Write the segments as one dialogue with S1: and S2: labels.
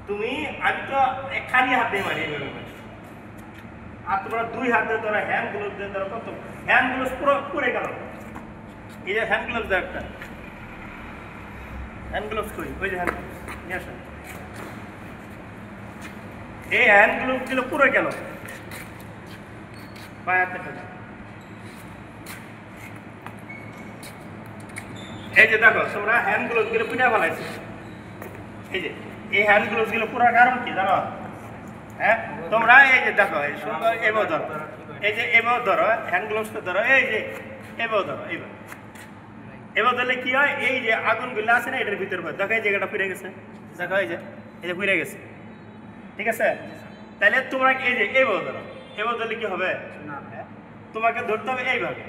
S1: তুমি আমি তো খালি হাত দিয়ে মারি এইভাবে মারি। আর তোমরা দুই হাত দিয়ে ধরো, হ্যান্ড গ্লোভ দিয়ে ধরো, কত হ্যান্ড গ্লোভ পুরো পরে গেল। এই যে হ্যান্ড গ্লোভ দেয় একটা, হ্যান্ড গ্লোভস করি, ওই যে হ্যান্ড গ্লোভস নিয়ে আসো। এই হ্যান্ড গ্লোভ গুলো পুরো গেল পায়াতে ফেলে। এই যে দেখো তোমরা হ্যান্ড গ্লোভস গুলো পুড়ে ফেলাইছো। এই যে এই হ্যান্ড গ্লোভস গুলো পুরো কারণ কি জানো? হ্যাঁ, তোমরা এই যে দেখো এই সুন্দর এবার ধরো, এই যে এবার ধরো হ্যান্ড গ্লোভসটা ধরো, এই যে এবার ধরো, এবার ধরলে কি হয়, এই যে আগুনগুলো আছে না এটার ভিতরে দেখো এই জায়গাটা পুড়ে গেছে, দেখো এই যে পুড়ে গেছে, ঠিক আছে? তাহলে তোমরা এই যে এবার ধরো, এবার ধরলে কি হবে? তোমাকে ধরতে হবে এইভাবে,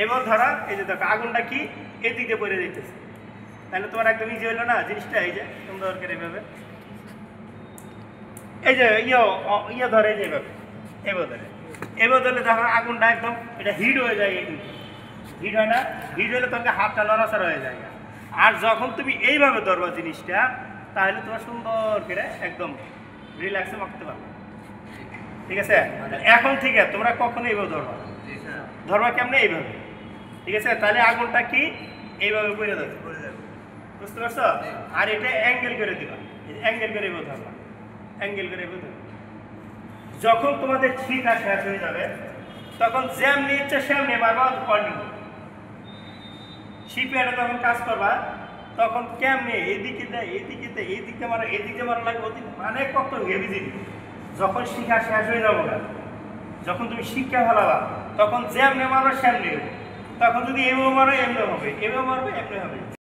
S1: এবার ধরা, এই যে দেখো আগুনটা কি এই দিকে পড়ে যেতেছে, তাহলে তোমার একদম ইজি হইলো না জিনিসটা। এই যে তোমরা দরকার এইভাবে, এই যে ইয়ে ধরে, এই যে এইভাবে এবার ধরলে দেখো আগুনটা একদম এটা হিট হয়ে যায়। এই হিট হয় না? হিট হলে তোমাকে হাতটা নড়াচড়া হয়ে যায়। আর যখন তুমি এইভাবে ধরবা জিনিসটা, তাহলে তোমার সুন্দর করে একদম রিল্যাক্সে মাখতে পারবে, ঠিক আছে? এখন ঠিক আছে, তোমরা কখনো এইভাবে ধরবা কেমনে? এইভাবে, ঠিক আছে? তাহলে আগুনটা কি এইভাবে করে দেবে, বুঝতে পারছো? আর এটা অ্যাঙ্গেল করে দিবা, অ্যাঙ্গেল করে এইভাবে ধরবা, অ্যাঙ্গেল করে এইভাবে ধরবা। যখন তোমাদের ছিটা শেষ হয়ে যাবে, তখন যেমনি ইচ্ছে সেমনি মারবা, কর্নিং শিপেটা তখন কাজ করবা, তখন কেমনি এদিকে দেয়, এইদিকে মারা, এদিকে মারা লাগে, ওদিকে মানে কত হেভি জিনিস। যখন শিখা শেষ হয়ে যাবো না, যখন তুমি শিক্ষা ফেলাবা, তখন যেমনি মারো সেমনি হবে। তখন যদি এভাবে মারো এমনি হবে, এভাবে মারবে এমনি হবে।